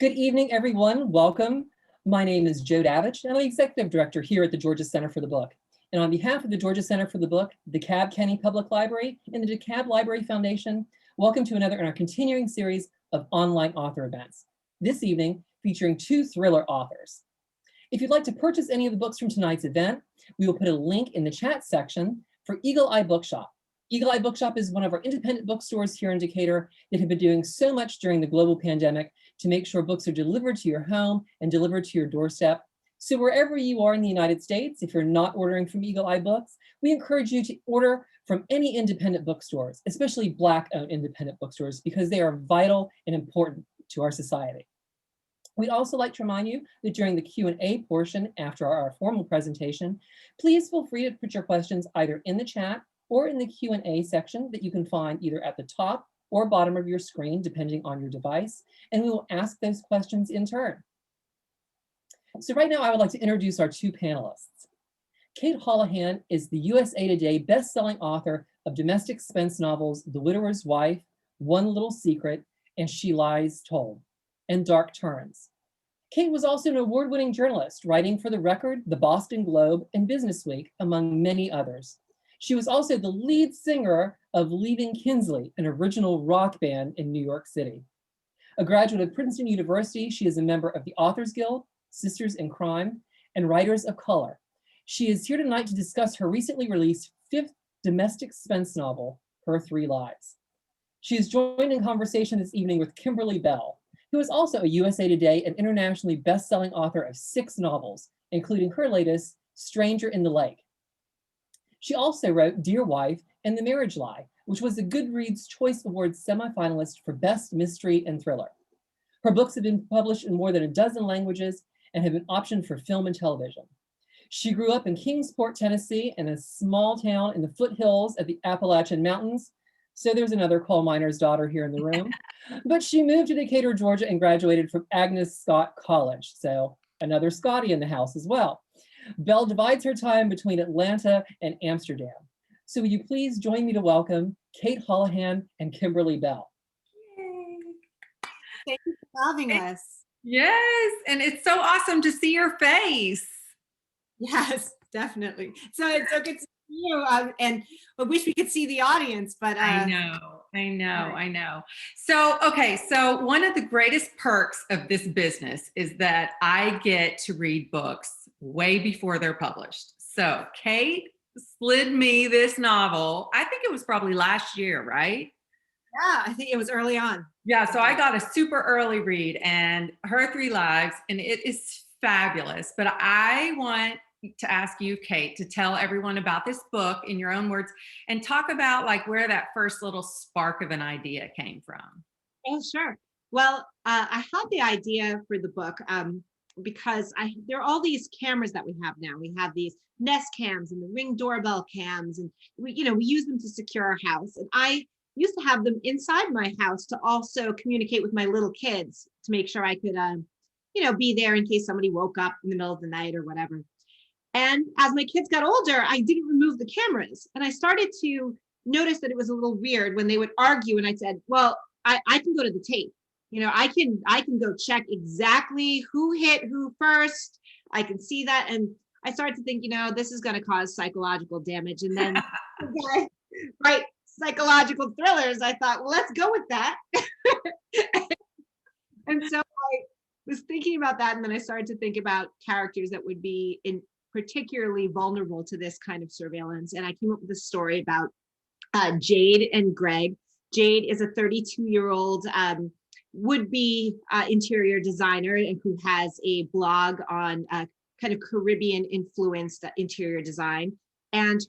Good evening, everyone. Welcome. My name is Jade, and I'm the Executive Director here at the Georgia Center for the Book. And on behalf of the Georgia Center for the Book, DeKalb County Public Library, and the DeKalb Library Foundation, welcome to another in our continuing series of online author events. This evening, featuring two thriller authors. If you'd like to purchase any of the books from tonight's event, we will put a link in the chat section for Eagle Eye Bookshop. Eagle Eye Bookshop is one of our independent bookstores here in Decatur that have been doing so much during the global pandemic to make sure books are delivered to your home and delivered to your doorstep. So wherever you are in the United States, if you're not ordering from Eagle Eye Books, we encourage you to order from any independent bookstores, especially Black-owned independent bookstores, because they are vital and important to our society. We'd also like to remind you that during the Q&A portion after our formal presentation, please feel free to put your questions either in the chat or in the Q&A section that you can find either at the top or bottom of your screen, depending on your device, and we will ask those questions in turn. So right now, I would like to introduce our two panelists. Cate Holahan is the USA Today best-selling author of domestic suspense novels, The Widower's Wife, One Little Secret, and She Lies Told, and Dark Turns. Cate was also an award-winning journalist, writing for The Record, The Boston Globe, and BusinessWeek, among many others. She was also the lead singer of Leaving Kinzley, an original rock band in New York City. A graduate of Princeton University, she is a member of the Authors Guild, Sisters in Crime, and Writers of Color. She is here tonight to discuss her recently released fifth domestic suspense novel, Her Three Lives. She is joined in conversation this evening with Kimberly Belle, who is also a USA Today and internationally best-selling author of 6 novels, including her latest, Stranger in the Lake. She also wrote Dear Wife and The Marriage Lie, which was the Goodreads Choice Awards semifinalist for Best Mystery and Thriller. Her books have been published in more than a dozen languages and have been optioned for film and television. She grew up in Kingsport, Tennessee, in a small town in the foothills of the Appalachian Mountains. So there's another coal miner's daughter here in the room. But she moved to Decatur, Georgia, and graduated from Agnes Scott College. So another Scotty in the house as well. Belle divides her time between Atlanta and Amsterdam. So will you please join me to welcome Cate Holahan and Kimberly Belle. Yay. Thank you for having us. Yes, and it's so awesome to see your face. Yes, definitely. So it's so good to see you, and I wish we could see the audience, but I know. So, okay, so one of the greatest perks of this business is that I get to read books way before they're published. So Cate slid me this novel. I think it was probably last year, right? Yeah, I think it was early on. Yeah, so I got a super early read, and Her Three Lives, and it is fabulous. But I want to ask you, Cate, to tell everyone about this book in your own words and talk about like where that first little spark of an idea came from. Oh, sure. Well, I had the idea for the book because there are all these cameras that we have now. We have these Nest cams and the Ring doorbell cams, and we use them to secure our house. And I used to have them inside my house to also communicate with my little kids to make sure I could, be there in case somebody woke up in the middle of the night or whatever. And as my kids got older, I didn't remove the cameras. And I started to notice that it was a little weird when they would argue. And I said, well, I can go to the tape. I can go check exactly who hit who first. I can see that. And I started to think, this is going to cause psychological damage. And then, right, psychological thrillers. I thought, well, let's go with that. And so I was thinking about that. And then I started to think about characters that would be particularly vulnerable to this kind of surveillance. And I came up with a story about Jade and Greg. Jade is a 32-year-old would-be interior designer and who has a blog on kind of Caribbean-influenced interior design. And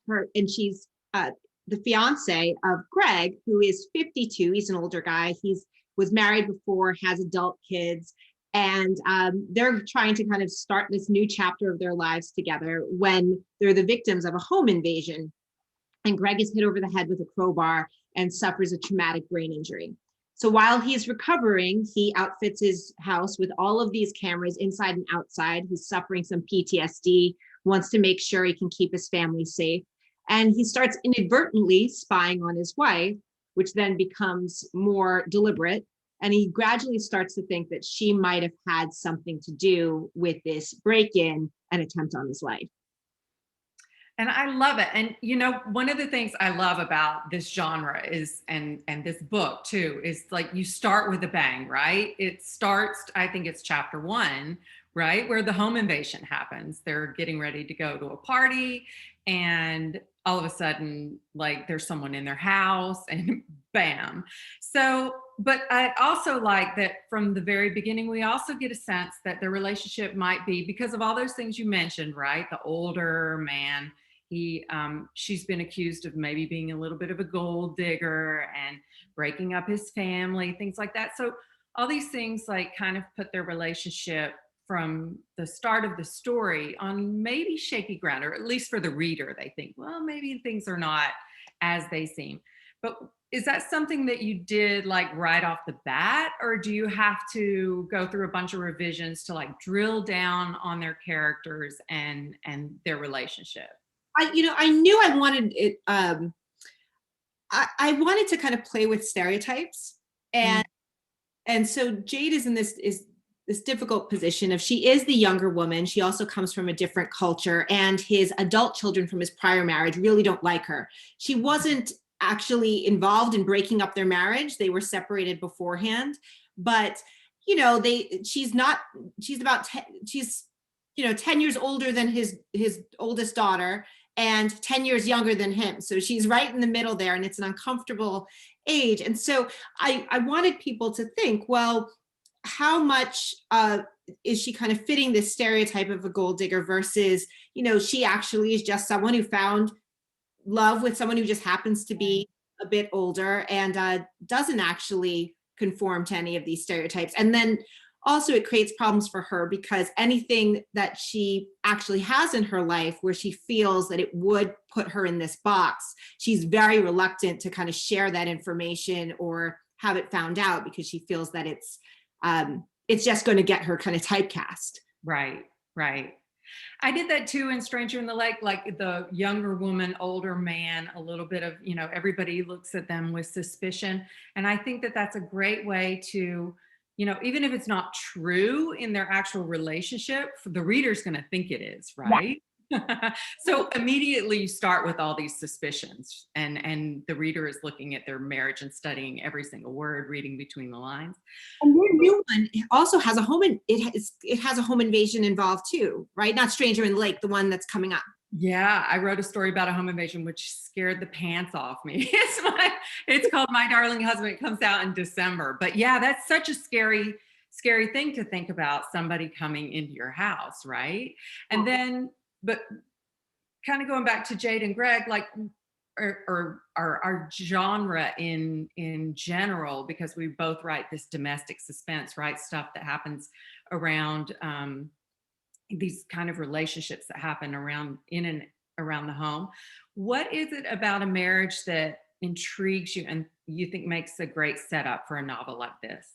she's the fiance of Greg, who is 52. He's an older guy. Was married before, has adult kids. And they're trying to kind of start this new chapter of their lives together when they're the victims of a home invasion. And Greg is hit over the head with a crowbar and suffers a traumatic brain injury. So while he's recovering, he outfits his house with all of these cameras inside and outside. He's suffering some PTSD, wants to make sure he can keep his family safe. And he starts inadvertently spying on his wife, which then becomes more deliberate. And he gradually starts to think that she might have had something to do with this break-in and attempt on his life. And I love it. And you know, one of the things I love about this genre is, and this book too, is like you start with a bang, right? It starts, I think it's chapter 1, right? Where the home invasion happens. They're getting ready to go to a party, and all of a sudden, like there's someone in their house, and bam. So, but I also like that from the very beginning, we also get a sense that the relationship might be, because of all those things you mentioned, right? The older man, she's been accused of maybe being a little bit of a gold digger and breaking up his family, things like that. So all these things like kind of put their relationship from the start of the story on maybe shaky ground, or at least for the reader, they think, well, maybe things are not as they seem. But is that something that you did like right off the bat, or do you have to go through a bunch of revisions to like drill down on their characters and their relationship? I knew I wanted it. I wanted to kind of play with stereotypes, and so Jade is in this difficult position of, she is the younger woman. She also comes from a different culture, and his adult children from his prior marriage really don't like her. She wasn't actually involved in breaking up their marriage. They were separated beforehand, but you know, she's 10 years older than his oldest daughter and 10 years younger than him. So she's right in the middle there, and it's an uncomfortable age. And so I wanted people to think, well, how much is she kind of fitting this stereotype of a gold digger versus, you know, she actually is just someone who found love with someone who just happens to be a bit older and doesn't actually conform to any of these stereotypes. And then also it creates problems for her, because anything that she actually has in her life where she feels that it would put her in this box, she's very reluctant to kind of share that information or have it found out, because she feels that it's just going to get her kind of typecast. Right. I did that too in Stranger in the Lake, like the younger woman, older man, a little bit of, you know, everybody looks at them with suspicion. And I think that that's a great way to, you know, even if it's not true in their actual relationship, the reader's going to think it is, right? Yeah. So immediately you start with all these suspicions, and the reader is looking at their marriage and studying every single word, reading between the lines. And their new one also has a home, it has a home invasion involved too, right? Not Stranger in the Lake, the one that's coming up. Yeah, I wrote a story about a home invasion which scared the pants off me. It's called My Darling Husband. It comes out in December. But yeah, that's such a scary thing to think about, somebody coming into your house, right? And then, but kind of going back to Jade and Greg, like, or our genre in general, because we both write this domestic suspense, right? Stuff that happens around these kind of relationships that happen in and around the home. What is it about a marriage that intrigues you and you think makes a great setup for a novel like this?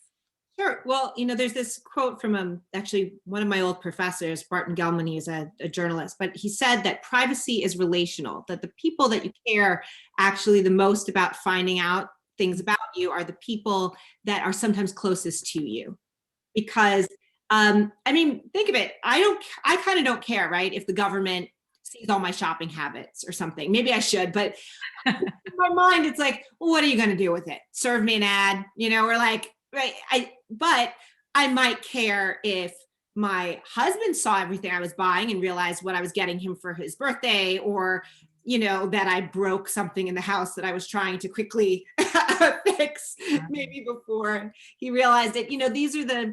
Sure. Well, you know, there's this quote from actually one of my old professors, Barton Gellman. He's a journalist, but he said that privacy is relational, that the people that you care actually the most about finding out things about you are the people that are sometimes closest to you. Because, I mean, think of it. I kind of don't care, right? If the government sees all my shopping habits or something. Maybe I should, but in my mind, it's like, well, what are you going to do with it? Serve me an ad, you know, or like, right. But I might care if my husband saw everything I was buying and realized what I was getting him for his birthday, or, you know, that I broke something in the house that I was trying to quickly fix maybe before he realized it. You know,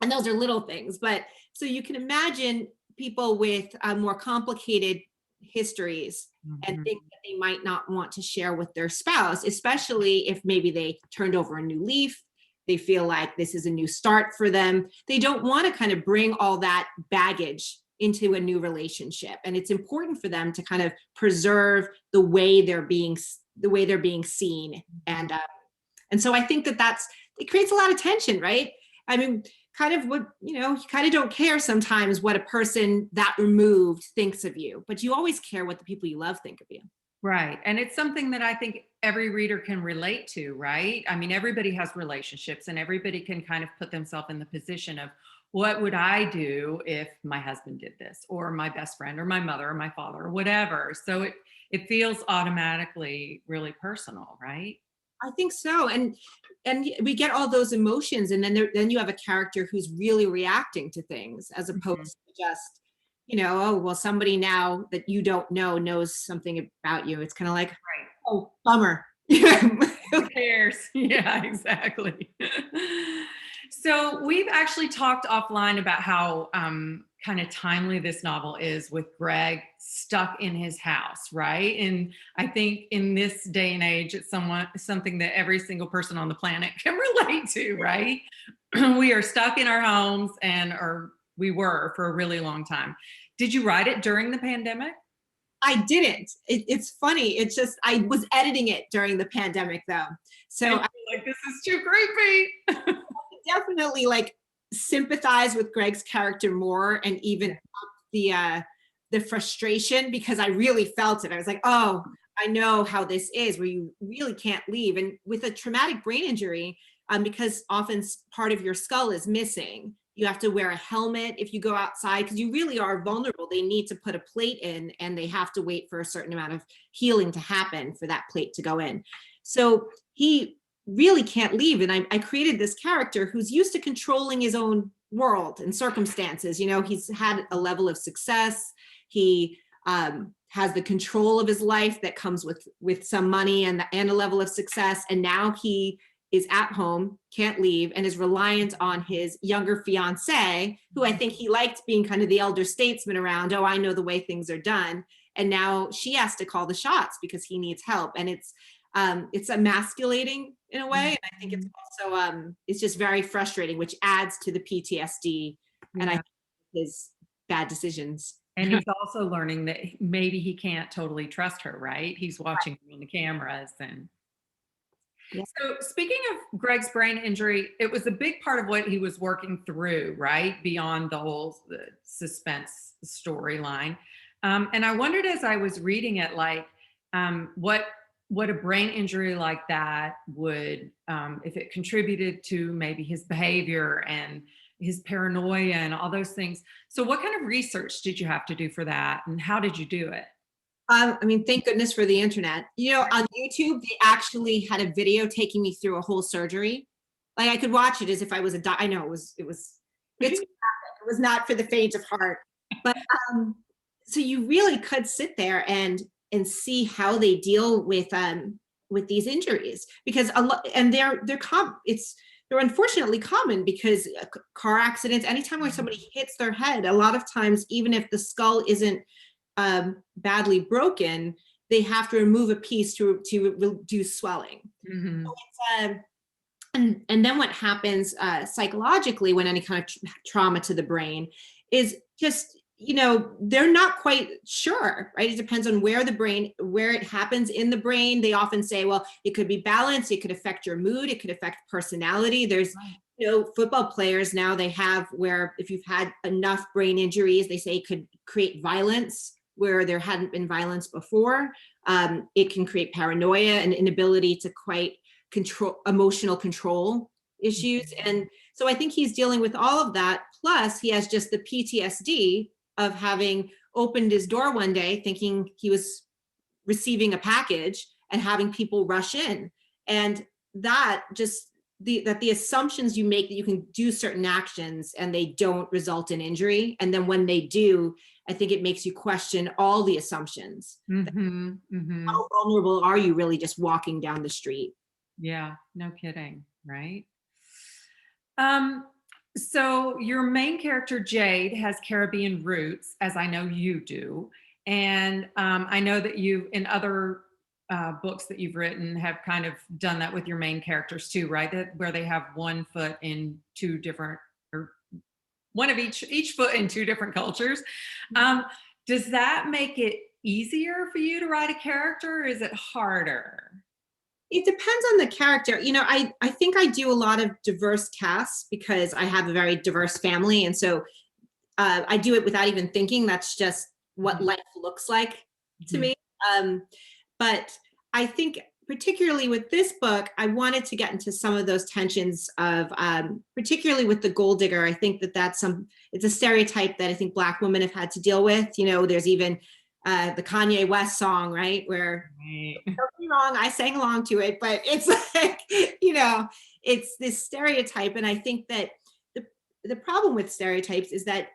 and those are little things, but so you can imagine people with more complicated histories and things that they might not want to share with their spouse, especially if maybe they turned over a new leaf. They feel like this is a new start for them. They don't want to kind of bring all that baggage into a new relationship. And it's important for them to kind of preserve the way they're being seen. And so I think it creates a lot of tension, right? I mean, kind of what, you know, you kind of don't care sometimes what a person that removed thinks of you, but you always care what the people you love think of you. Right. And it's something that I think every reader can relate to, right? I mean, everybody has relationships and everybody can kind of put themselves in the position of, what would I do if my husband did this, or my best friend, or my mother, or my father, or whatever. So it feels automatically really personal, right? I think so. And we get all those emotions, and then you have a character who's really reacting to things, as opposed to just, oh, well, somebody now that you don't know knows something about you. It's kind of like, Right. oh, bummer. Who cares? Yeah, exactly. So we've actually talked offline about how kind of timely this novel is, with Greg stuck in his house, right? And I think in this day and age, it's something that every single person on the planet can relate to, right? We are stuck in our homes, we were for a really long time. Did you write it during the pandemic? I didn't. It's funny. It's just, I was editing it during the pandemic though. So I like, this is too creepy. definitely like sympathize with Greg's character more, and even up the frustration, because I really felt it. I was like, oh, I know how this is, where you really can't leave. And with a traumatic brain injury, because often part of your skull is missing, you have to wear a helmet if you go outside, because you really are vulnerable. They need to put a plate in, and they have to wait for a certain amount of healing to happen for that plate to go in. So he really can't leave. And I created this character who's used to controlling his own world and circumstances. He's had a level of success. He has the control of his life that comes with some money and a level of success. And now he is at home, can't leave, and is reliant on his younger fiance, who I think he liked being kind of the elder statesman around. Oh, I know the way things are done. And now she has to call the shots because he needs help. And it's emasculating in a way. And I think it's also, it's just very frustrating, which adds to the PTSD and I think his bad decisions. And he's also learning that maybe he can't totally trust her, right? He's watching on the cameras. And so, speaking of Greg's brain injury, it was a big part of what he was working through, right? Beyond the suspense storyline. And I wondered, as I was reading it, like what a brain injury like that would, if it contributed to maybe his behavior and his paranoia and all those things. So what kind of research did you have to do for that, and how did you do it? I mean, thank goodness for the internet. On YouTube, they actually had a video taking me through a whole surgery. Like, I could watch it as if I was I know it was not for the faint of heart, but so you really could sit there and see how they deal with these injuries, because they're unfortunately common, because car accidents, anytime where somebody hits their head, a lot of times, even if the skull isn't badly broken, they have to remove a piece to reduce swelling. Mm-hmm. So and then what happens psychologically when any kind of trauma to the brain is just, they're not quite sure, right? It depends on where it happens in the brain. They often say, well, it could be balance, it could affect your mood, it could affect personality. There's football players now, they have, where if you've had enough brain injuries, they say it could create violence where there hadn't been violence before. It can create paranoia and inability to quite control emotional control issues. And so I think he's dealing with all of that. Plus he has just the PTSD of having opened his door one day thinking he was receiving a package and having people rush in. And that just, the assumptions you make that you can do certain actions and they don't result in injury. And then when they do, I think it makes you question all the assumptions. Mm-hmm. Mm-hmm. How vulnerable are you really just walking down the street? Yeah, no kidding, right? So your main character, Jade, has Caribbean roots, as I know you do. And I know that you, in other books that you've written, have kind of done that with your main characters too, right? Where they have one foot in two different, or one of each foot in two different cultures. Does that make it easier for you to write a character, or is it harder? It depends on the character. I think I do a lot of diverse casts because I have a very diverse family. And so I do it without even thinking. That's just what life looks like to me. But I think particularly with this book, I wanted to get into some of those tensions of, particularly with the gold digger. I think it's a stereotype that I think Black women have had to deal with. There's even the Kanye West song, right? Where, don't get me wrong, I sang along to it, but it's like, it's this stereotype. And I think that the problem with stereotypes is that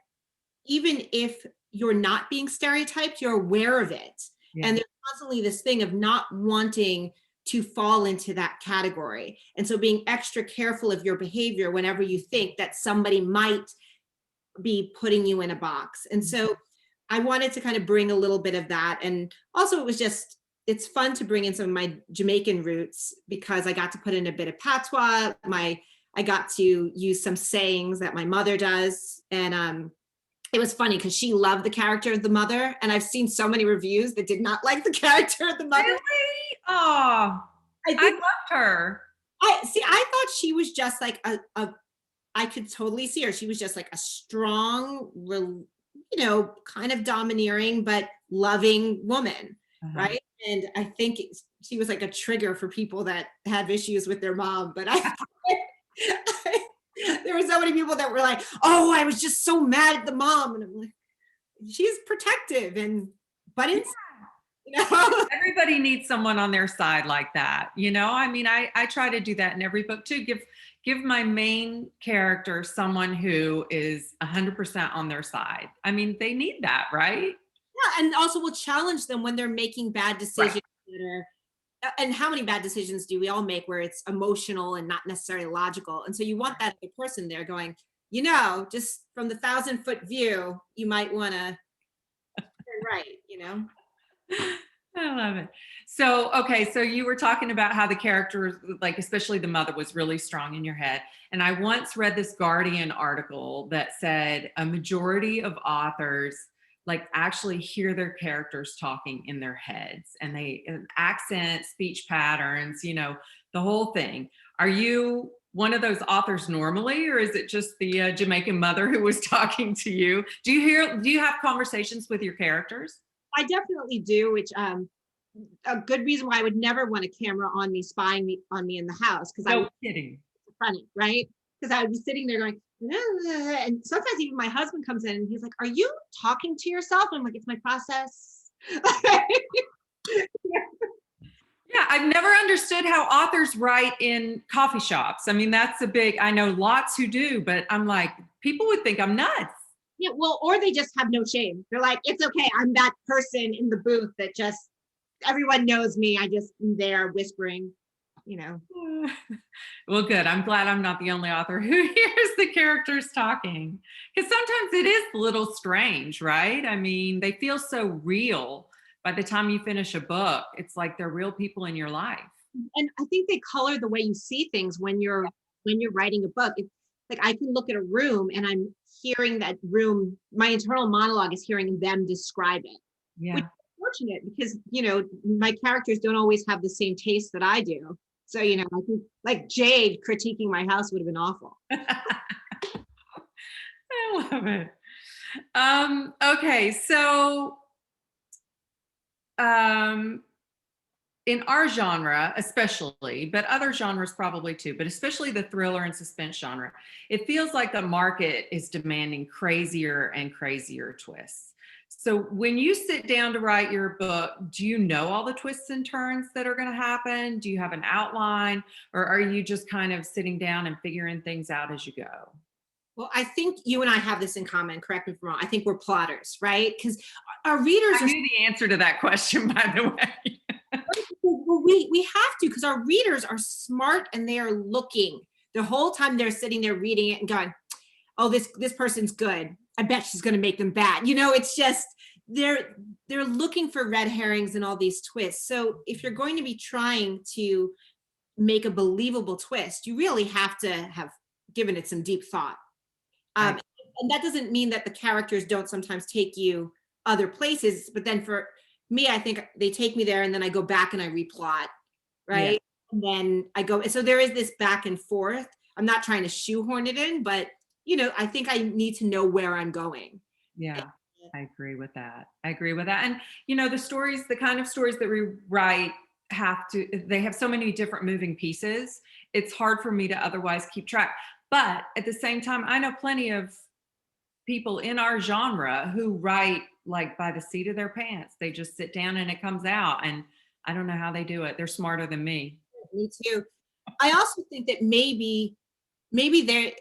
even if you're not being stereotyped, you're aware of it. Yeah. And there's constantly this thing of not wanting to fall into that category. And so being extra careful of your behavior whenever you think that somebody might be putting you in a box. And so I wanted to kind of bring a little bit of that. And also it's fun to bring in some of my Jamaican roots because I got to put in a bit of patois. I got to use some sayings that my mother does. And it was funny because she loved the character of the mother. And I've seen so many reviews that did not like the character of the mother. Really? Oh, I loved her. I thought she was just like I could totally see her. She was just like a strong, kind of domineering, but loving woman. Right. And I think she was like a trigger for people that have issues with their mom. But there were so many people that were like, oh, I was just so mad at the mom. And I'm like, she's protective but inside, Everybody needs someone on their side like that. I try to do that in every book too. Give my main character someone who is 100% on their side. I mean, they need that, right? Yeah. And also will challenge them when they're making bad decisions. Right. And how many bad decisions do we all make where it's emotional and not necessarily logical? And so you want that other person there going, just from the 1,000-foot view, you might want to turn right, I love it. So, okay. So you were talking about how the character, like especially the mother, was really strong in your head. And I once read this Guardian article that said a majority of authors actually hear their characters talking in their heads, and accent, speech patterns, the whole thing. Are you one of those authors normally, or is it just the Jamaican mother who was talking to you? Do you have conversations with your characters? I definitely do, which a good reason why I would never want a camera on me, spying on me in the house. No kidding. Funny, right? Because I would be sitting there going, and sometimes even my husband comes in and he's like, are you talking to yourself? And I'm like, it's my process. Yeah, I've never understood how authors write in coffee shops. I mean, I know lots who do, but I'm like, people would think I'm nuts. Yeah, well, or they just have no shame. They're like, it's okay. I'm that person in the booth that just, everyone knows me. I just am there whispering, Well, good. I'm glad I'm not the only author who hears the characters talking, because sometimes it is a little strange, right? I mean, they feel so real. By the time you finish a book, it's like they're real people in your life. And I think they color the way you see things when you're writing a book. It's like I can look at a room and I'm hearing that room. My internal monologue is hearing them describe it. Yeah. Which is fortunate because my characters don't always have the same taste that I do. So, I think like Jade critiquing my house would have been awful. I love it. Okay. So, in our genre, especially, but other genres probably too, but especially the thriller and suspense genre, it feels like the market is demanding crazier and crazier twists. So when you sit down to write your book, do you know all the twists and turns that are going to happen? Do you have an outline, or are you just kind of sitting down and figuring things out as you go? Well, I think you and I have this in common. Correct me if I'm wrong. I think we're plotters, right? Because our readers I knew the answer to that question, by the way. Well, we have to, because our readers are smart and they are looking the whole time. They're sitting there reading it and going, oh, this person's good. I bet she's going to make them bad. It's just, they're looking for red herrings and all these twists. So if you're going to be trying to make a believable twist, you really have to have given it some deep thought. And that doesn't mean that the characters don't sometimes take you other places, but then for me, I think they take me there and then I go back and I replot, right? Yeah. And then I go, so there is this back and forth. I'm not trying to shoehorn it in, but I think I need to know where I'm going. Yeah, I agree with that. And, the kind of stories that we write they have so many different moving pieces. It's hard for me to otherwise keep track. But at the same time, I know plenty of people in our genre who write like by the seat of their pants. They just sit down and it comes out. And I don't know how they do it. They're smarter than me. Me too. I also think that maybe they're,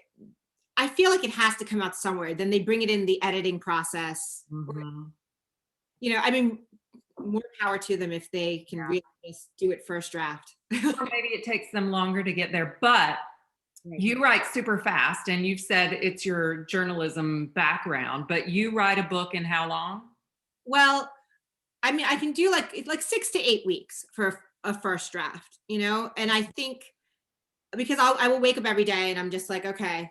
I feel like it has to come out somewhere. Then they bring it in the editing process. Mhm. You know, I mean, more power to them if they can really just do it first draft. Or maybe it takes them longer to get there. But you write super fast, and you've said it's your journalism background, but you write a book in how long? Well, I mean, I can do like 6 to 8 weeks for a first draft, you know? And I think because I will wake up every day and I'm just like, okay,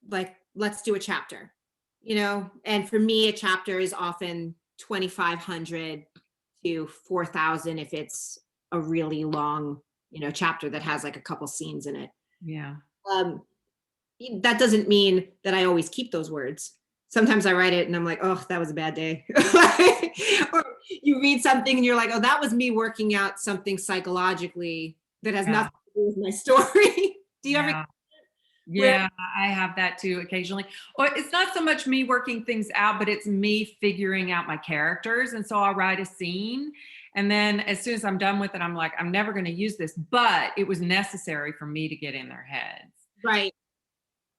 like, let's do a chapter, you know? And for me, a chapter is often 2,500 to 4,000 if it's a really long, you know, chapter that has like a couple scenes in it. Yeah. That doesn't mean that I always keep those words. Sometimes I write it and I'm like, oh, that was a bad day. Or you read something and you're like, oh, that was me working out something psychologically that has nothing to do with my story. Do you ever? Yeah, I have that too occasionally. Or it's not so much me working things out, but it's me figuring out my characters. And so I'll write a scene. And then as soon as I'm done with it, I'm like, I'm never going to use this, but it was necessary for me to get in their heads. Right.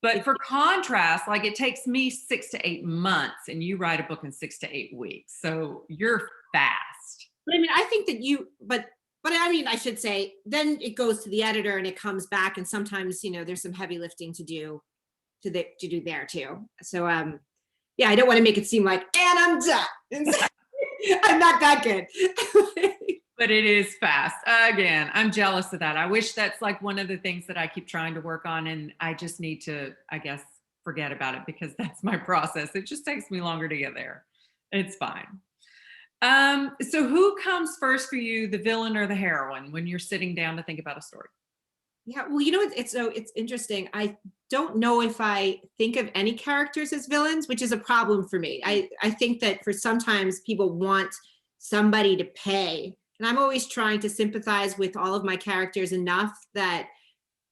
But for contrast, like it takes me 6 to 8 months and you write a book in 6 to 8 weeks. So you're fast. But I mean, I think that but I mean, I should say, then it goes to the editor and it comes back. And sometimes, you know, there's some heavy lifting to do there too. So, yeah, I don't want to make it seem like, and I'm done. I'm not that good. But it is fast. Again, I'm jealous of that. I wish that's like one of the things that I keep trying to work on. And I just need to, I guess, forget about it because that's my process. It just takes me longer to get there. It's fine. So who comes first for you, the villain or the heroine, when you're sitting down to think about a story? Yeah, well, you know, it's interesting. I don't know if I think of any characters as villains, which is a problem for me. I think that for sometimes people want somebody to pay. And I'm always trying to sympathize with all of my characters enough that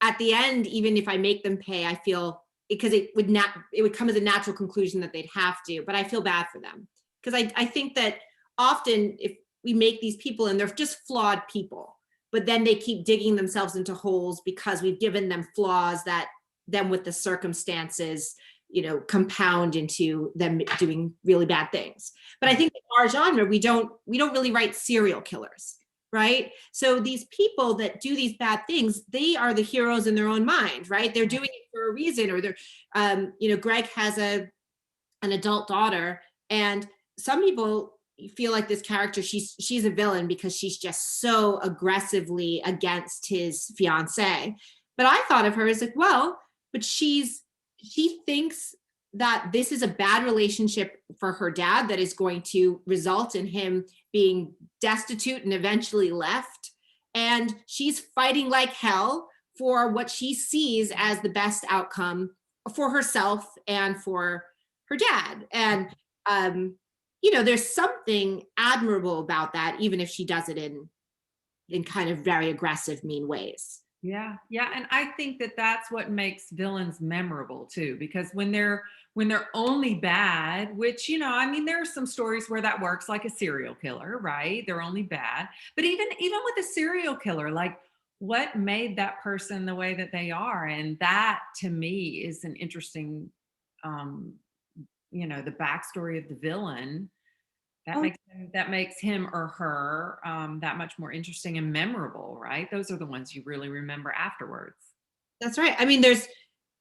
at the end, even if I make them pay, I feel because it would come as a natural conclusion that they'd have to, but I feel bad for them. Because I think that often if we make these people and they're just flawed people, but then they keep digging themselves into holes because we've given them flaws that then with the circumstances, you know, compound into them doing really bad things. But I think in our genre, we don't really write serial killers, right? So these people that do these bad things, they are the heroes in their own mind, right? They're doing it for a reason, or they're, you know, Greg has an adult daughter, and some people feel like this character, she's a villain because she's just so aggressively against his fiance. But I thought of her as like, well, but she thinks that this is a bad relationship for her dad that is going to result in him being destitute and eventually left. And she's fighting like hell for what she sees as the best outcome for herself and for her dad. And, you know, there's something admirable about that, even if she does it in kind of very aggressive, mean ways. Yeah. Yeah. And I think that that's what makes villains memorable too, because when they're only bad, which, you know, I mean, there are some stories where that works, like a serial killer, right? They're only bad. But even with a serial killer, like what made that person the way that they are? And that to me is an interesting, you know, the backstory of the villain. That makes him or her that much more interesting and memorable, right? Those are the ones you really remember afterwards. That's right. I mean, there's,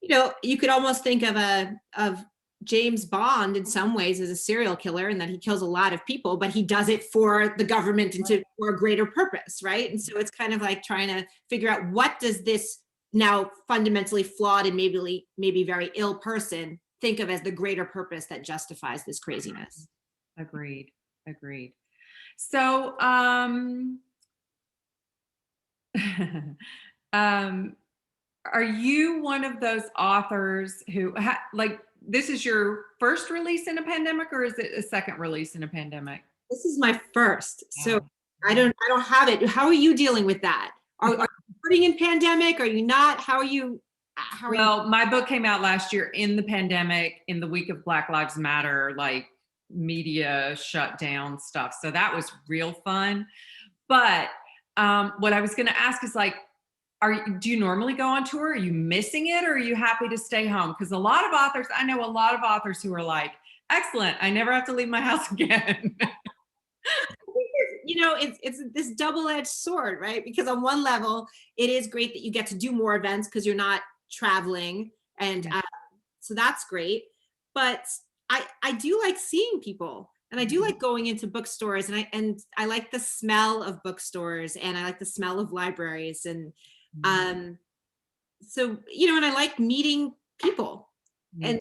you know, you could almost think of James Bond in some ways as a serial killer, and that he kills a lot of people, but he does it for the government and for a greater purpose, right? And so it's kind of like trying to figure out, what does this now fundamentally flawed and maybe very ill person think of as the greater purpose that justifies this craziness? Agreed. So, are you one of those authors who like, this is your first release in a pandemic, or is it a second release in a pandemic? This is my first. So I don't have it. How are you dealing with that? Are you putting in pandemic? Are you not? How are you? Well, my book came out last year in the pandemic, in the week of Black Lives Matter, like media shutdown stuff. So that was real fun. But what I was going to ask is like, do you normally go on tour? Are you missing it, or are you happy to stay home? Because a lot of authors, I know a lot of authors who are like, excellent, I never have to leave my house again. It's this double-edged sword, right? Because on one level, it is great that you get to do more events because you're not traveling, and so that's great. But I do like seeing people, and I do like going into bookstores, and I like the smell of bookstores, and I like the smell of libraries, and so and I like meeting people. And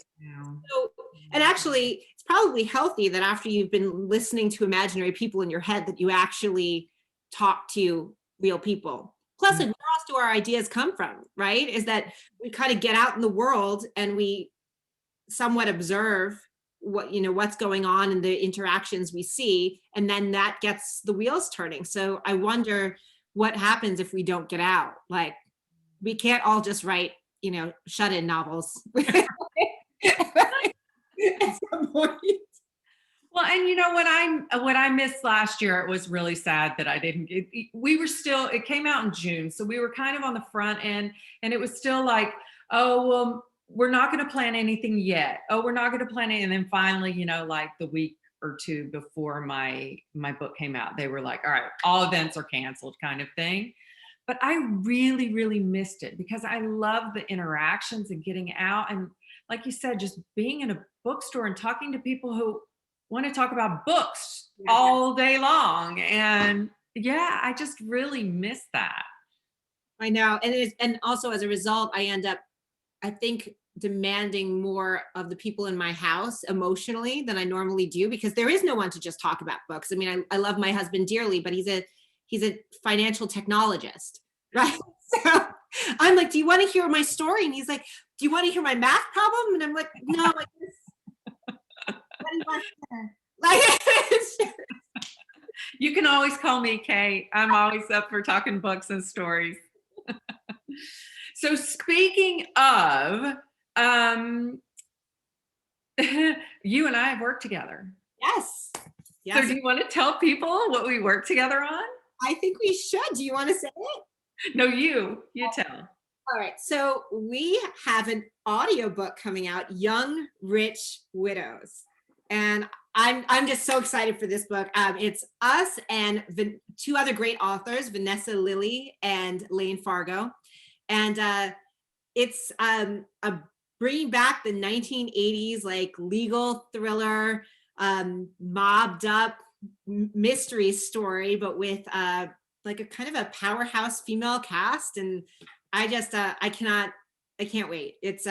so, and actually, it's probably healthy that after you've been listening to imaginary people in your head, that you actually talk to real people. Plus, where else do our ideas come from, right? Is that we kind of get out in the world and we somewhat observe what's going on in the interactions we see, and then that gets the wheels turning. So I wonder what happens if we don't get out. Like, we can't all just write, shut-in novels. At some point. Well, and what I missed last year, it was really sad that I didn't get, it came out in June. So we were kind of on the front end, and it was still like, oh, well, we're not going to plan anything yet. Oh, we're not going to plan it. And then finally, like the week or two before my book came out, they were like, all right, all events are canceled, kind of thing. But I really, really missed it because I love the interactions and getting out. And like you said, just being in a bookstore and talking to people who want to talk about books all day long. And I just really miss that. I know. And also as a result, I end up, I think, demanding more of the people in my house emotionally than I normally do, because there is no one to just talk about books. I mean, I love my husband dearly, but he's a financial technologist, right? So I'm like, do you want to hear my story? And he's like, do you want to hear my math problem? And I'm like, no, I just, like, you can always call me Kate. I'm always up for talking books and stories. So speaking of, you and I have worked together. Yes. So do you want to tell people what we work together on? I think we should. Do you want to say it? No, you tell. All right. So we have an audiobook coming out, Young Rich Widows. And I'm just so excited for this book. It's us and two other great authors, Vanessa Lilly and Lane Fargo. And it's a bringing back the 1980s, like legal thriller, mobbed up mystery story, but with like a kind of a powerhouse female cast. And I just, I can't wait. It's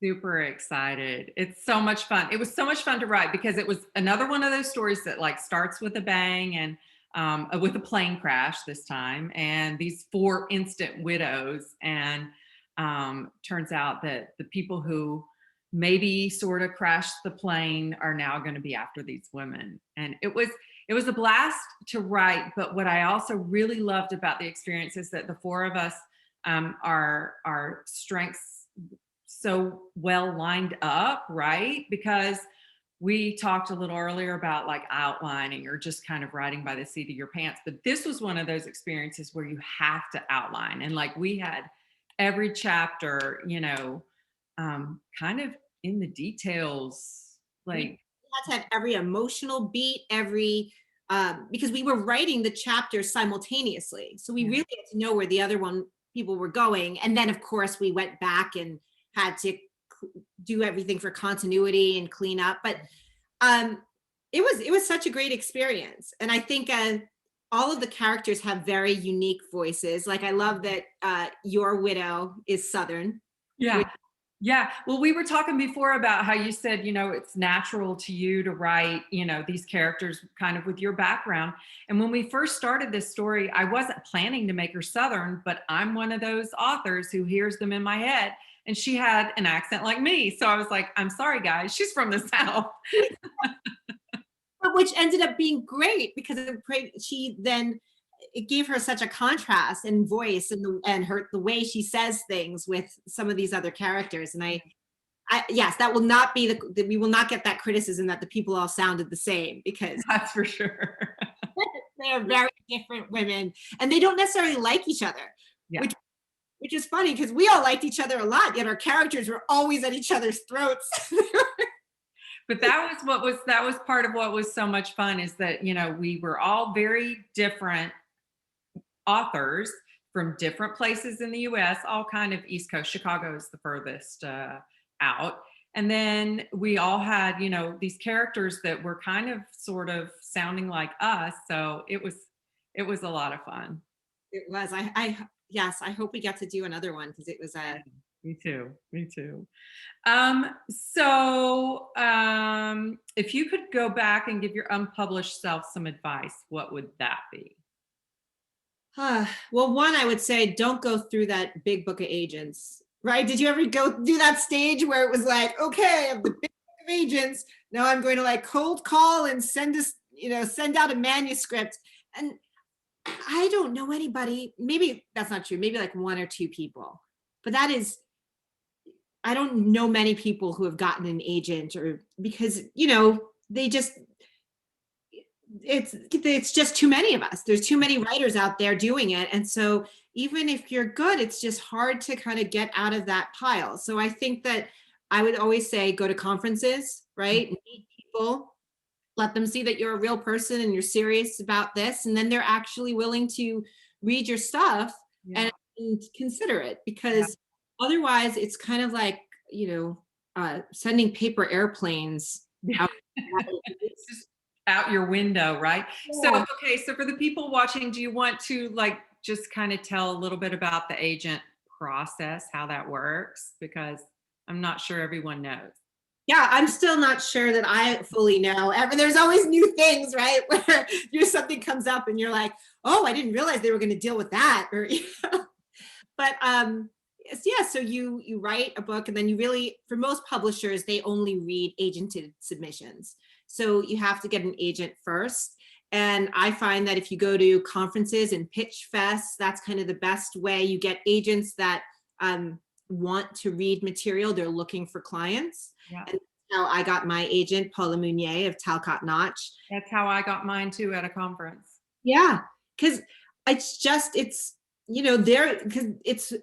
super excited. It's so much fun. It was so much fun to write because it was another one of those stories that like starts with a bang and with a plane crash this time, and these 4 instant widows. And turns out that the people who maybe sort of crashed the plane are now going to be after these women. And it was a blast to write. But what I also really loved about the experience is that the 4 of us, our strengths so well lined up, right? Because we talked a little earlier about like outlining or just kind of writing by the seat of your pants. But this was one of those experiences where you have to outline. And like we had every chapter, kind of in the details. Like we had to have every emotional beat, because we were writing the chapters simultaneously. So we really had to know where the other people were going. And then of course we went back and had to do everything for continuity and clean up. But it was such a great experience. And I think all of the characters have very unique voices. Like I love that your widow is Southern. Yeah. Well, we were talking before about how you said, it's natural to you to write, these characters kind of with your background. And when we first started this story, I wasn't planning to make her Southern, but I'm one of those authors who hears them in my head. And she had an accent like me. So I was like, I'm sorry, guys, she's from the South. which ended up being great because it gave her such a contrast in voice and the way she says things with some of these other characters. And I yes, that will not be we will not get that criticism that the people all sounded the same, because That's for sure. they're very different women and they don't necessarily like each other, Yeah. which is funny because we all liked each other a lot, yet our characters were always at each other's throats. But that was part of what was so much fun, is that, we were all very different authors from different places in the US, all kind of East Coast. Chicago is the furthest out. And then we all had, these characters that were kind of sort of sounding like us. So it was a lot of fun. It was. Yes, I hope we get to do another one because it was a. Me too. If you could go back and give your unpublished self some advice, what would that be? Well, one, I would say don't go through that big book of agents, right? Did you ever go do that stage where it was like, okay, I have the big book of agents. Now I'm going to like cold call and send out a manuscript. And I don't know anybody, maybe that's not true, maybe like one or two people, but I don't know many people who have gotten an agent, or because, they just, it's just too many of us. There's too many writers out there doing it. And so even if you're good, it's just hard to kind of get out of that pile. So I think that I would always say, go to conferences, right? Meet people, let them see that you're a real person and you're serious about this. And then they're actually willing to read your stuff and consider it, because otherwise it's kind of like, sending paper airplanes out. Out your window, right? Yeah. So for the people watching, do you want to just kind of tell a little bit about the agent process, how that works? Because I'm not sure everyone knows. Yeah, I'm still not sure that I fully know. There's always new things, right? Where something comes up and you're like, oh, I didn't realize they were going to deal with that. But so you write a book, and then you really, for most publishers, they only read agented submissions. So you have to get an agent first. And I find that if you go to conferences and pitch fests, that's kind of the best way. You get agents that want to read material. They're looking for clients. Yeah. And that's how I got my agent, Paula Mounier of Talcott Notch. That's how I got mine too, at a conference. Yeah, because it's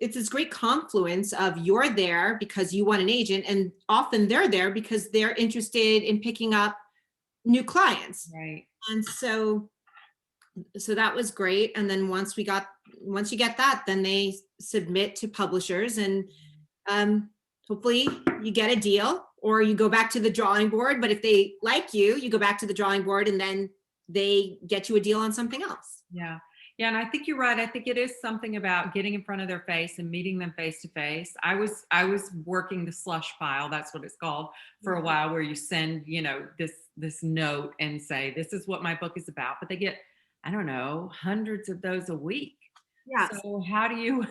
this great confluence of, you're there because you want an agent, and often they're there because they're interested in picking up new clients. Right. And so that was great. And then once you get that, then they submit to publishers, and hopefully you get a deal, or you go back to the drawing board. But if they like you, you go back to the drawing board, and then they get you a deal on something else. Yeah. Yeah, and I think you're right. I think it is something about getting in front of their face and meeting them face to face. I was working the slush pile, that's what it's called, for a while, where you send, this note and say, this is what my book is about. But they get, I don't know, hundreds of those a week. Yeah. So how do you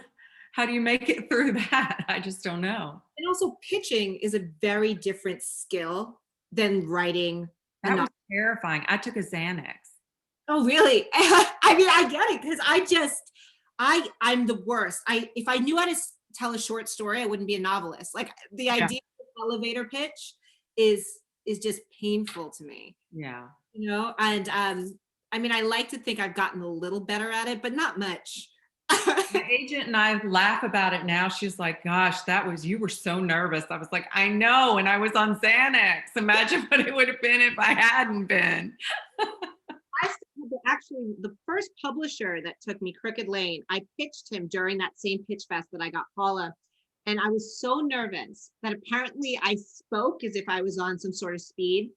make it through that? I just don't know. And also, pitching is a very different skill than writing. That was terrifying. I took a Xanax. Oh, really? I mean, I get it, because I'm the worst. If I knew how to tell a short story, I wouldn't be a novelist. Like, the idea of elevator pitch is just painful to me. Yeah. And I mean, I like to think I've gotten a little better at it, but not much. My agent and I laugh about it now. She's like, gosh, you were so nervous. I was like, I know. And I was on Xanax. Imagine what it would have been if I hadn't been. Actually, the first publisher that took me, Crooked Lane, I pitched him during that same pitch fest that I got Paula. And I was so nervous that apparently I spoke as if I was on some sort of speed.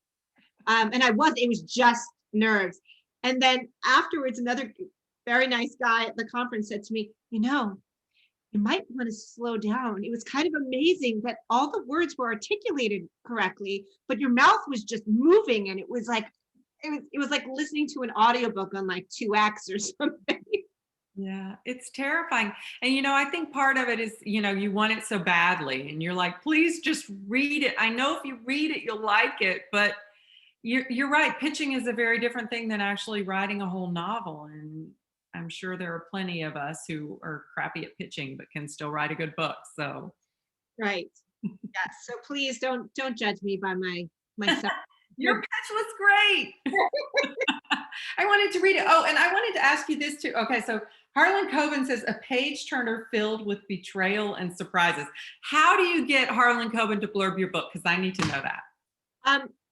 And it was just nerves. And then afterwards, another very nice guy at the conference said to me, you might want to slow down. It was kind of amazing that all the words were articulated correctly, but your mouth was just moving. And it was like listening to an audiobook on like 2X or something. Yeah, it's terrifying. And, I think part of it is, you want it so badly, and you're like, please just read it. I know if you read it, you'll like it, but You're right. Pitching is a very different thing than actually writing a whole novel. And I'm sure there are plenty of us who are crappy at pitching, but can still write a good book. So Right. Yes. So please don't judge me by my stuff. your pitch was great. I wanted to read it. Oh, and I wanted to ask you this too. Okay, so Harlan Coben says a page turner filled with betrayal and surprises. How do you get Harlan Coben to blurb your book? Because I need to know that.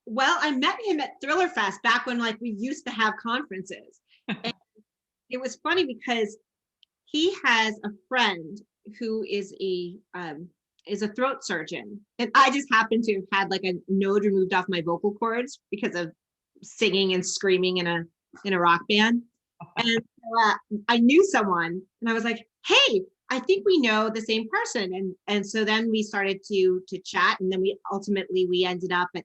Well, I met him at Thriller Fest back when like we used to have conferences. And it was funny because he has a friend who is a throat surgeon, and I just happened to have had like a node removed off my vocal cords because of singing and screaming in a rock band. And I knew someone, and I was like, "Hey, I think we know the same person." And so then we started to chat, and then we ended up at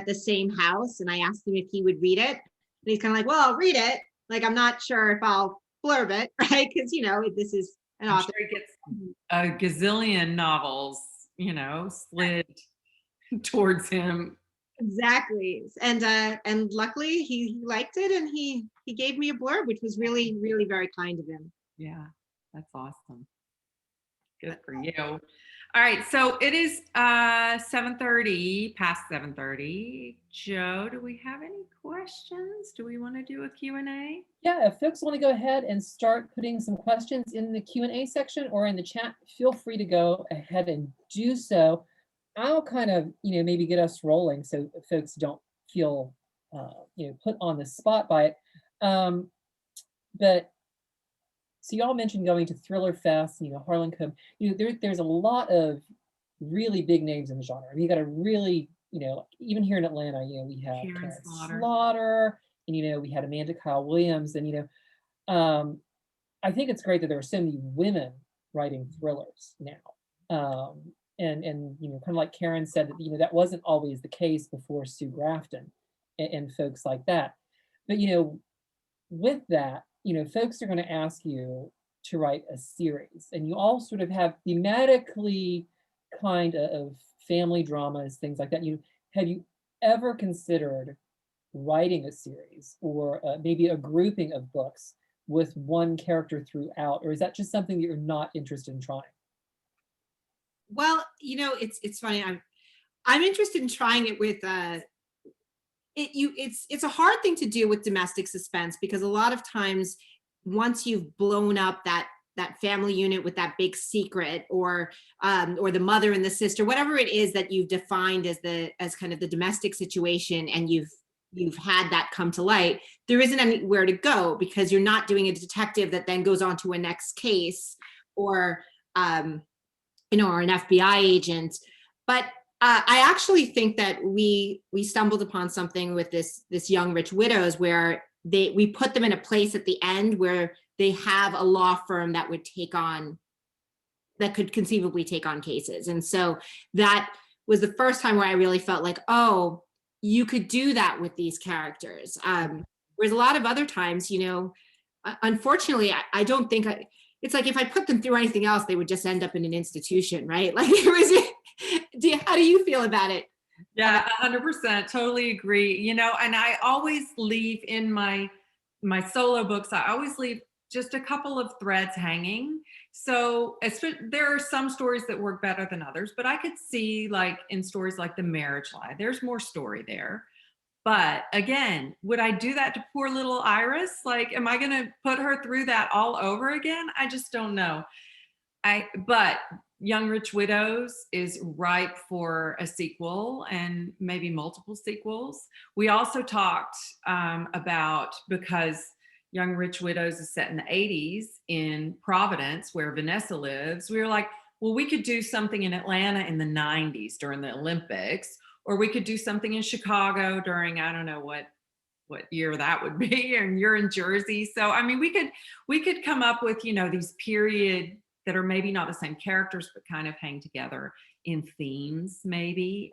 the same house. And I asked him if he would read it, and he's kind of like, "Well, I'll read it. Like, I'm not sure if I'll blurb it, right? Because this is an I'm author." sure he gets a gazillion novels, slid towards him. Exactly. And luckily he liked it, and he gave me a blurb, which was really, really very kind of him. Yeah, that's awesome. Good for you. All right, so it is 7:30, past 7:30. Joe, do we have any questions? Do we want to do a Q&A? Yeah, if folks want to go ahead and start putting some questions in the Q&A section or in the chat, feel free to go ahead and do so. I'll kind of, maybe get us rolling so folks don't feel, put on the spot by it. But so y'all mentioned going to Thriller Fest, Harlan Coben. There's a lot of really big names in the genre. I mean, you got a really, even here in Atlanta, we have Karen Slaughter, and we had Amanda Kyle Williams, and I think it's great that there are so many women writing thrillers now. And kind of like Karen said, that that wasn't always the case before Sue Grafton and folks like that. But with that, folks are going to ask you to write a series, and you all sort of have thematically kind of family dramas, things like that. Have you ever considered writing a series or maybe a grouping of books with one character throughout, or is that just something that you're not interested in trying? Well, it's funny. I'm interested in trying it with it's a hard thing to do with domestic suspense, because a lot of times once you've blown up that family unit with that big secret, or the mother and the sister, whatever it is that you've defined as kind of the domestic situation, and you've had that come to light, there isn't anywhere to go, because you're not doing a detective that then goes on to a next case, or or an FBI agent. But I actually think that we stumbled upon something with this Young Rich Widows, where we put them in a place at the end where they have a law firm that could conceivably take on cases. And so that was the first time where I really felt like, oh, you could do that with these characters. Whereas a lot of other times, unfortunately, I don't think it's like if I put them through anything else, they would just end up in an institution, right? Like how do you feel about it? Yeah, 100%, totally agree. And I always leave in my solo books, I always leave just a couple of threads hanging. So there are some stories that work better than others, but I could see, like in stories like The Marriage Lie, there's more story there. But again, would I do that to poor little Iris? Like, am I going to put her through that all over again? I just don't know. But Young Rich Widows is ripe for a sequel, and maybe multiple sequels. We also talked about, because Young Rich Widows is set in the 80s in Providence, where Vanessa lives. We were like, well, we could do something in Atlanta in the 90s during the Olympics, or we could do something in Chicago during, I don't know what year that would be, and you're in Jersey. So, I mean, we could come up with, these period that are maybe not the same characters, but kind of hang together in themes, maybe.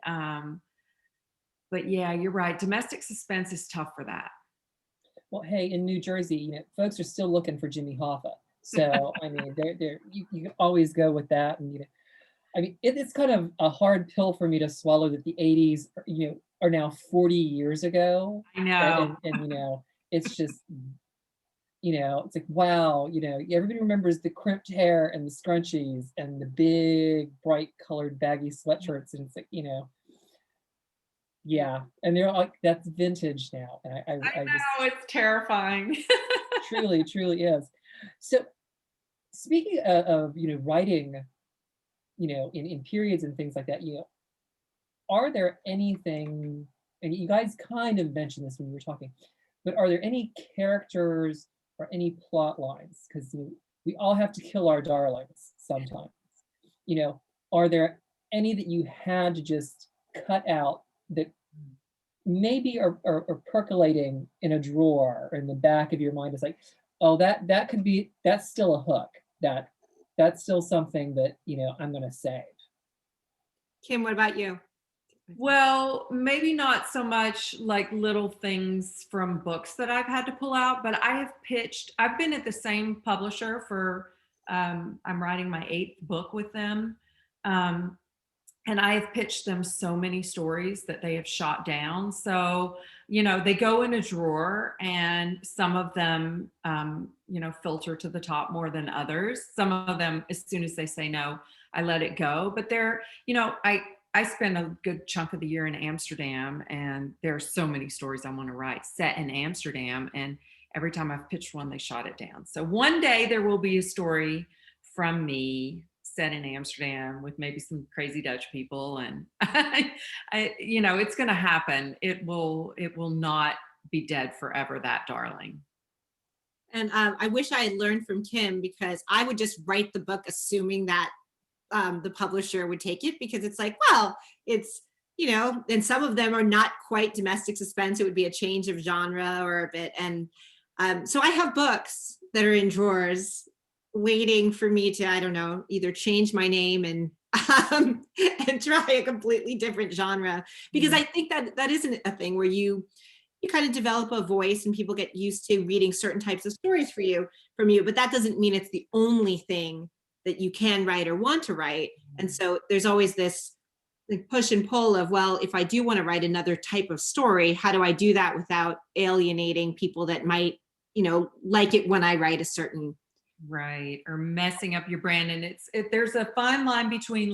But yeah, you're right. Domestic suspense is tough for that. Well, hey, in New Jersey, folks are still looking for Jimmy Hoffa. So, I mean, you can always go with that. And, I mean, it's kind of a hard pill for me to swallow that the 80s, are now 40 years ago. I know. And it's just, it's like, wow, everybody remembers the crimped hair and the scrunchies and the big bright colored baggy sweatshirts. And it's like, yeah. And they're like, that's vintage now. And I I just know, it's terrifying. truly is. So speaking of writing, in periods and things like that, are there anything, and you guys kind of mentioned this when you were talking, but are there any characters or any plot lines? Because we all have to kill our darlings sometimes. Are there any that you had to just cut out that maybe are percolating in a drawer or in the back of your mind? It's like, oh, that could be, that's still a hook. That's still something that I'm going to save. Kim, what about you? Well, maybe not so much like little things from books that I've had to pull out, but I've been at the same publisher for, I'm writing my 8th book with them. And I have pitched them so many stories that they have shot down. So, they go in a drawer, and some of them, filter to the top more than others. Some of them, as soon as they say no, I let it go. But I spend a good chunk of the year in Amsterdam, and there are so many stories I want to write set in Amsterdam. And every time I've pitched one, they shot it down. So one day there will be a story from me set in Amsterdam with maybe some crazy Dutch people, and it's going to happen. It will not be dead forever, that darling. And I wish I had learned from Kim, because I would just write the book assuming that the publisher would take it, because it's like, well, it's, and some of them are not quite domestic suspense. It would be a change of genre or a bit. And so I have books that are in drawers waiting for me to, I don't know, either change my name and try a completely different genre, because I think that isn't a thing where you kind of develop a voice and people get used to reading certain types of stories from you, but that doesn't mean it's the only thing that you can write or want to write. And so there's always this push and pull of, well, if I do want to write another type of story, how do I do that without alienating people that might, like it when I write a certain. Right. Or messing up your brand. And there's a fine line between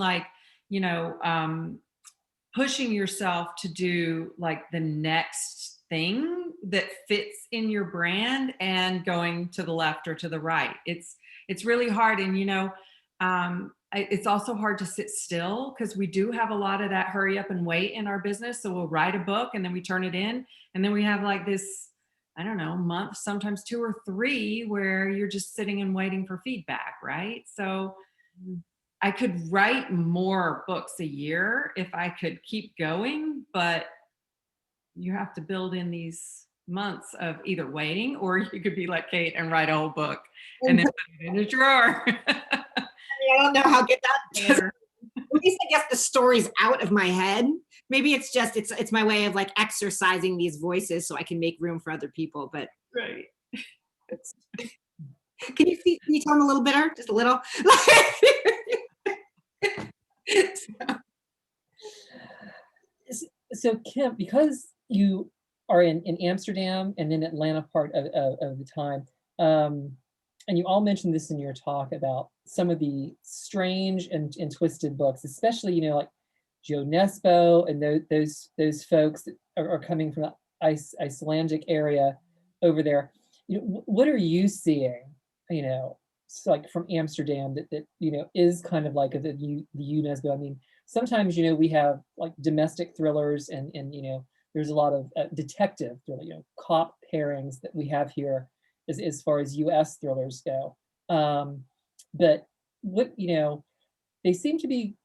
pushing yourself to do like the next thing that fits in your brand and going to the left or to the right. It's really hard. And, it's also hard to sit still, because we do have a lot of that hurry up and wait in our business. So we'll write a book and then we turn it in, and then we have like this, I don't know, month, sometimes 2 or 3, where you're just sitting and waiting for feedback, right? So I could write more books a year if I could keep going, but you have to build in these months of either waiting, or you could be like Cate and write a whole book and then put it in a drawer. I don't know how good that is. At least I guess the story's out of my head. Maybe it's just, it's my way of like exercising these voices so I can make room for other people. But Right. Can you tell them a little bit, or just a little? So Kim, because you are in Amsterdam and in Atlanta part of the time, and you all mentioned this in your talk about some of the strange and twisted books, especially, like Joe Nesbo and those folks that are coming from the Icelandic area over there. What are you seeing, so like from Amsterdam that is kind of like the UNESCO? I mean, sometimes, we have like domestic thrillers and there's a lot of detective thriller, cop pairings that we have here as far as US thrillers go. But what, they seem to be,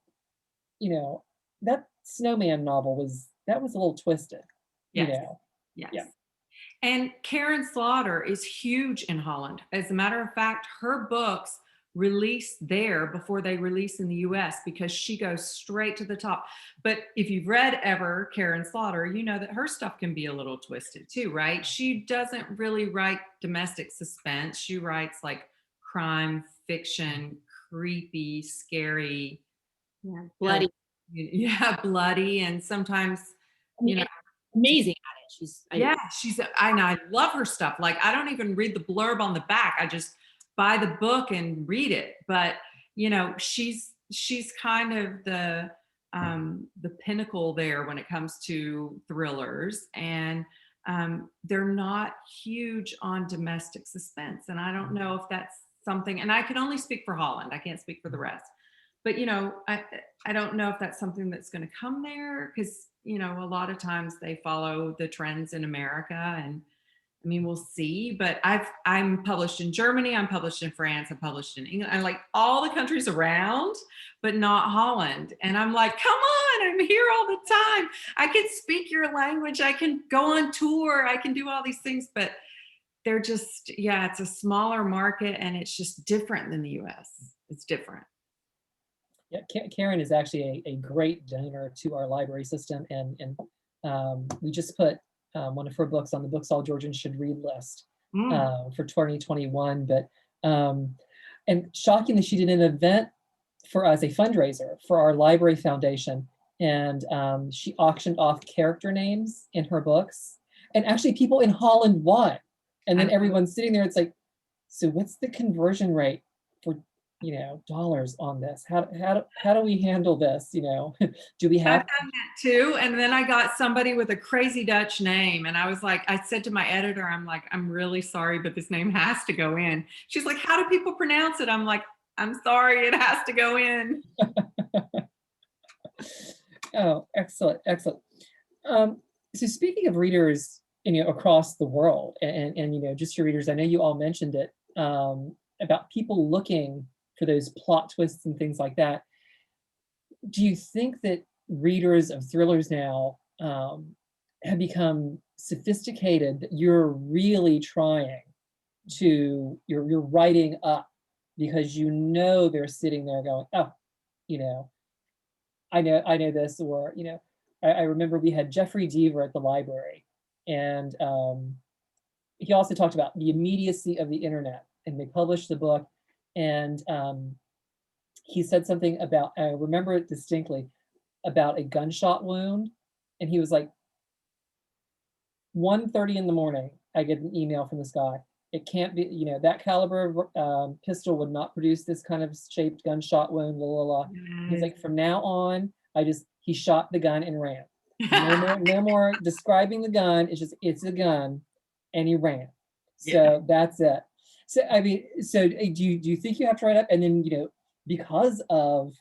that Snowman novel was a little twisted, Yes. Yes. Yeah. And Karen Slaughter is huge in Holland. As a matter of fact, her books release there before they release in the US, because she goes straight to the top. But if you've read ever Karen Slaughter, you know that her stuff can be a little twisted too, right? She doesn't really write domestic suspense. She writes like crime fiction, creepy, scary, Bloody. Yeah, bloody, and sometimes you know, amazing at it. yeah, and I love her stuff. Like, I don't even read the blurb on the back. I just buy the book and read it. But, she's kind of the pinnacle there when it comes to thrillers. And they're not huge on domestic suspense. And I don't know if that's something, and I can only speak for Holland. I can't speak for the rest. But, I don't know if that's something that's going to come there, because, a lot of times they follow the trends in America, and I mean, we'll see. But I'm published in Germany, I'm published in France, I'm published in England. I like all the countries around, but not Holland. And I'm like, come on, I'm here all the time. I can speak your language. I can go on tour. I can do all these things, but they're just, it's a smaller market, and it's just different than the US. It's different. Yeah, Karen is actually a great donor to our library system, and we just put one of her books on the books all Georgians should read list for 2021. But and shockingly, she did an event for us, a fundraiser for our library foundation, and she auctioned off character names in her books, and actually people in Holland won. And then everyone's sitting there. It's like, so what's the conversion rate for dollars on this? How do we handle this? Do we have? I've done that too. And then I got somebody with a crazy Dutch name, and I was like, I said to my editor, I'm like, I'm really sorry, but this name has to go in. She's like, how do people pronounce it? I'm like, I'm sorry, it has to go in. Oh, excellent. So speaking of readers, across the world, and just your readers, I know you all mentioned it about people looking for those plot twists and things like that. Do you think that readers of thrillers now have become sophisticated, that you're really trying to, you're writing up because they're sitting there going, oh, I know this, or, I remember we had Jeffrey Deaver at the library, and he also talked about the immediacy of the internet, and they published the book, and he said something about, I remember it distinctly, about a gunshot wound, and he was like, 1:30 in the morning, I get an email from this guy. It can't be, that caliber of pistol would not produce this kind of shaped gunshot wound, blah, blah, blah. He's like, from now on, he shot the gun and ran. No more describing the gun. It's a gun, and he ran. So that's it. So, I mean, do you think you have to write up? And then, because of,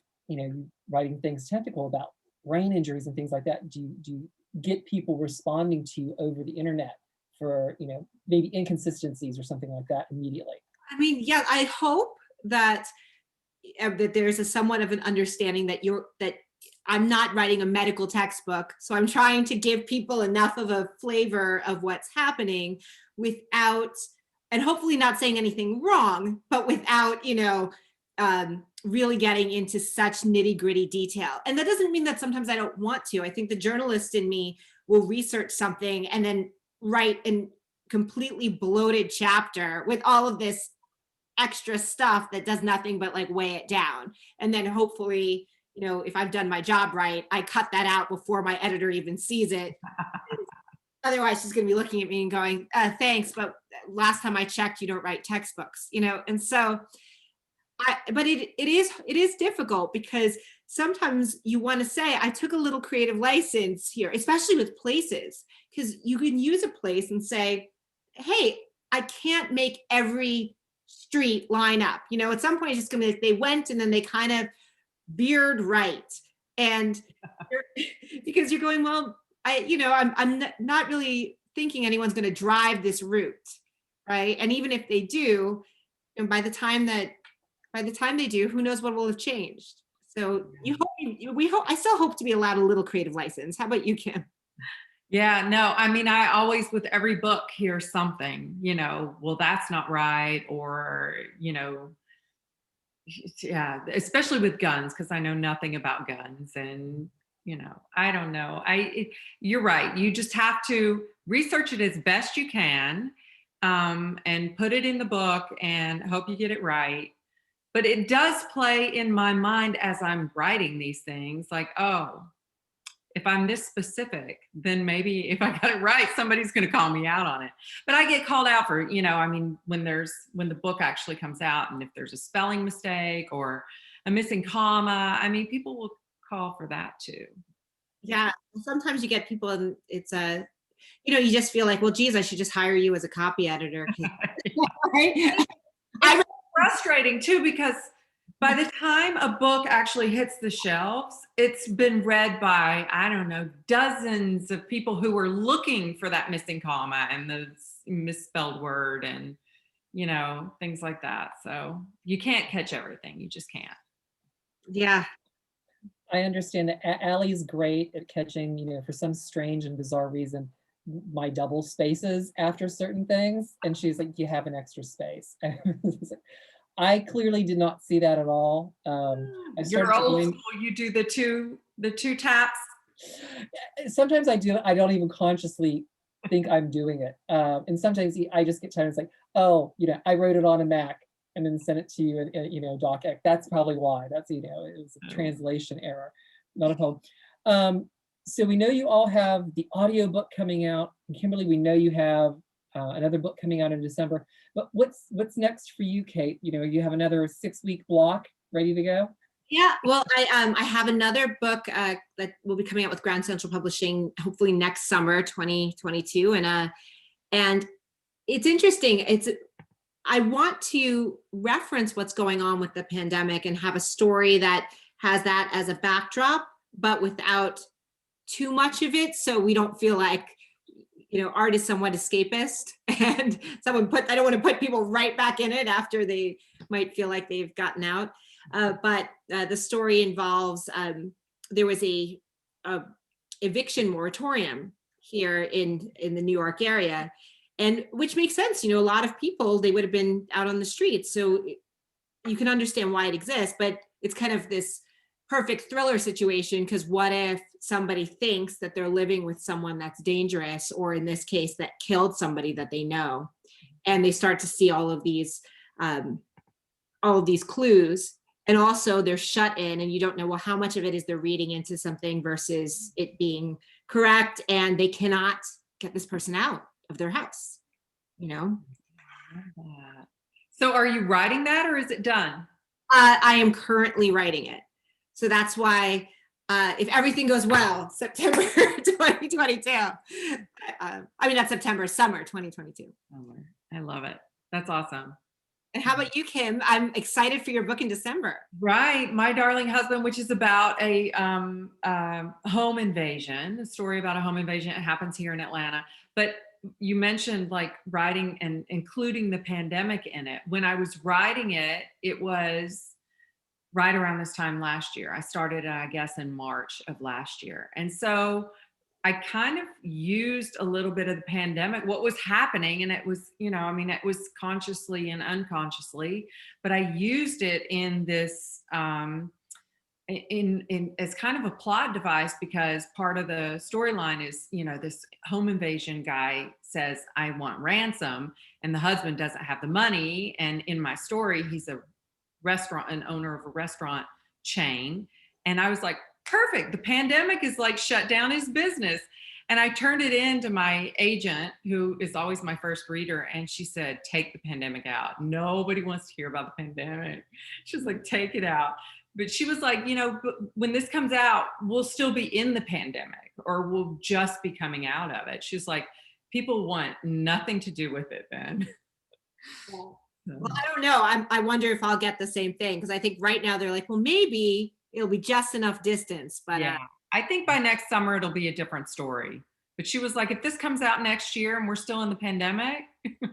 writing things technical about brain injuries and things like that, do you get people responding to you over the internet for, maybe inconsistencies or something like that immediately? I mean, yeah, I hope that there's a somewhat of an understanding that I'm not writing a medical textbook, so I'm trying to give people enough of a flavor of what's happening without, and hopefully not saying anything wrong, but without, really getting into such nitty-gritty detail. And that doesn't mean that sometimes I don't want to. I think the journalist in me will research something and then write a completely bloated chapter with all of this extra stuff that does nothing but like weigh it down. And then hopefully, if I've done my job right, I cut that out before my editor even sees it. Otherwise, she's going to be looking at me and going, thanks, but last time I checked, you don't write textbooks, and so but it is difficult, because sometimes you want to say, I took a little creative license here, especially with places, because you can use a place and say, hey, I can't make every street line up. At some point it's just going to be like they went and then they kind of veered right. And because you're going, well, I'm not really thinking anyone's going to drive this route. Right. And even if they do, and by the time they do, who knows what will have changed. So I still hope to be allowed a little creative license. How about you, Kim? Yeah, no, I mean, I always, with every book, hear something, well, that's not right. Or, yeah, especially with guns, because I know nothing about guns, and, I don't know. You're right. You just have to research it as best you can, and put it in the book and hope you get it right. But it does play in my mind as I'm writing these things, like, oh, if I'm this specific, then maybe if I got it right, somebody's going to call me out on it. But I get called out for, I mean, when the book actually comes out, and if there's a spelling mistake or a missing comma, I mean, people will call for that too. Yeah. Sometimes you get people and it's you just feel like, well, geez, I should just hire you as a copy editor. Right? It's frustrating too, because by the time a book actually hits the shelves, it's been read by, I don't know, dozens of people who are looking for that missing comma and the misspelled word and, things like that. So you can't catch everything. You just can't. Yeah. I understand that Allie's great at catching, for some strange and bizarre reason, my double spaces after certain things. And she's like, you have an extra space. I clearly did not see that at all. You're old school. You do the two taps. Sometimes I do. I don't even consciously think I'm doing it. And sometimes I just get tired. It's like, oh, I wrote it on a Mac and then sent it to you in DocX. That's probably why. That's, it was a translation error, not a poem. So we know you all have the audiobook coming out. And Kimberly, we know you have another book coming out in December. But what's next for you, Cate? You have another 6-week block ready to go? Yeah, well, I have another book that will be coming out with Grand Central Publishing, hopefully next summer, 2022. And it's interesting. I want to reference what's going on with the pandemic and have a story that has that as a backdrop, but without too much of it, so we don't feel like art is somewhat escapist, and I don't want to put people right back in it after they might feel like they've gotten out. But the story involves there was a eviction moratorium here in the New York area, and which makes sense. A lot of people, they would have been out on the streets, so you can understand why it exists. But it's kind of this perfect thriller situation, because what if somebody thinks that they're living with someone that's dangerous, or in this case that killed somebody that they know, and they start to see all of these clues, and also they're shut in, and you don't know, well, how much of it is they're reading into something versus it being correct, and they cannot get this person out of their house. So are you writing that, or is it done? I am currently writing it. So that's why, if everything goes well, September 2022. Not September, summer 2022. I love it. That's awesome. And how about you, Kim? I'm excited for your book in December. Right. My Darling Husband, which is about a home invasion, a story about a home invasion. It happens here in Atlanta. But you mentioned like writing and including the pandemic in it. When I was writing it, it was right around this time last year. I started, I guess, in March of last year. And so I kind of used a little bit of the pandemic, what was happening. And it was, it was consciously and unconsciously, but I used it in this, in as kind of a plot device, because part of the storyline is, this home invasion guy says, I want ransom, and the husband doesn't have the money. And in my story, he's an owner of a restaurant chain. And I was like, perfect. The pandemic is like shut down his business. And I turned it in to my agent, who is always my first reader. And she said, take the pandemic out. Nobody wants to hear about the pandemic. She was like, take it out. But she was like, when this comes out, we'll still be in the pandemic, or we'll just be coming out of it. She's like, people want nothing to do with it then. Yeah. Well, I don't know. I wonder if I'll get the same thing, because I think right now they're like, well, maybe it'll be just enough distance. But yeah, I think by next summer it'll be a different story. But she was like, if this comes out next year and we're still in the pandemic. Yeah,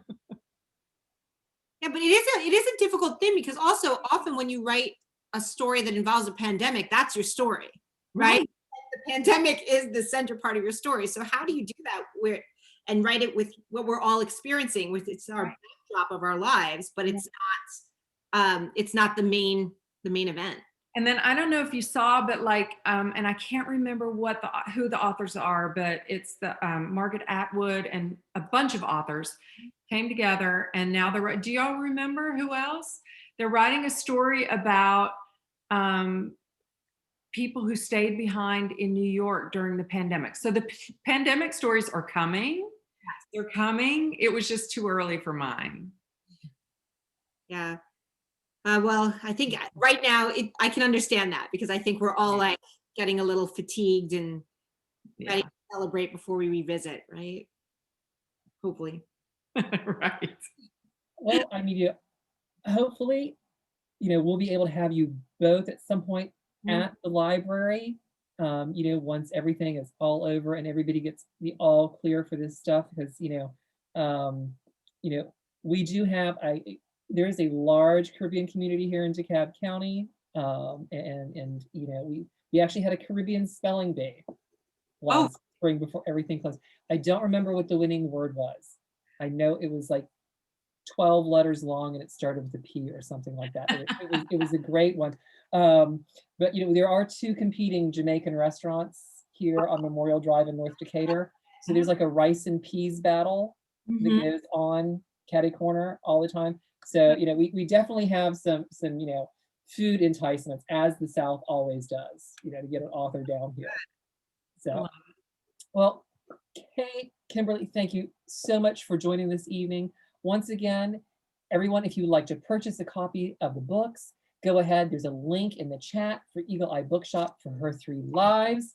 but it is a difficult thing, because also often when you write a story that involves a pandemic, that's your story, right? The pandemic is the center part of your story. So how do you do that and write it with what we're all experiencing, with it's our backdrop of our lives, but it's not the main event. And then I don't know if you saw, but like, and I can't remember who the authors are, but it's the Margaret Atwood and a bunch of authors came together, and now do y'all remember who else? They're writing a story about people who stayed behind in New York during the pandemic. So the pandemic stories are coming. They're coming. It was just too early for mine. Yeah. Well, I think right now I can understand that, because I think we're all like getting a little fatigued and ready to celebrate before we revisit, right? Hopefully. Right. Well, I mean, hopefully, we'll be able to have you both at some point at the library, once everything is all over and everybody gets the all clear for this stuff, because, we do have, there is a large Caribbean community here in DeKalb County. And we actually had a Caribbean spelling bee last spring before everything closed. I don't remember what the winning word was. I know it was like 12 letters long and it started with a P or something like that. It was a great one. But there are 2 competing Jamaican restaurants here on Memorial Drive in North Decatur. So there's like a rice and peas battle that goes on catty corner all the time. So we definitely have some food enticements, as the South always does, to get an author down here. So, well, Kate, Kimberly, thank you so much for joining this evening. Once again, everyone, if you would like to purchase a copy of the books, go ahead. There's a link in the chat for Eagle Eye Bookshop for Her 3 Lives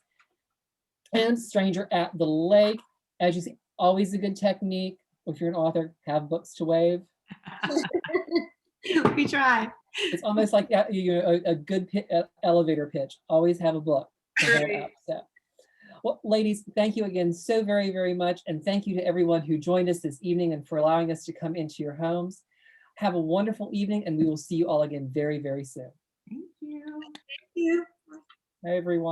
and Stranger at the Lake. As you see, always a good technique. If you're an author, have books to wave. We try. It's almost like a good elevator pitch. Always have a book to hold up. So, well, ladies, thank you again so very, very much. And thank you to everyone who joined us this evening and for allowing us to come into your homes. Have a wonderful evening, and we will see you all again very, very soon. Thank you. Thank you. Bye, everyone.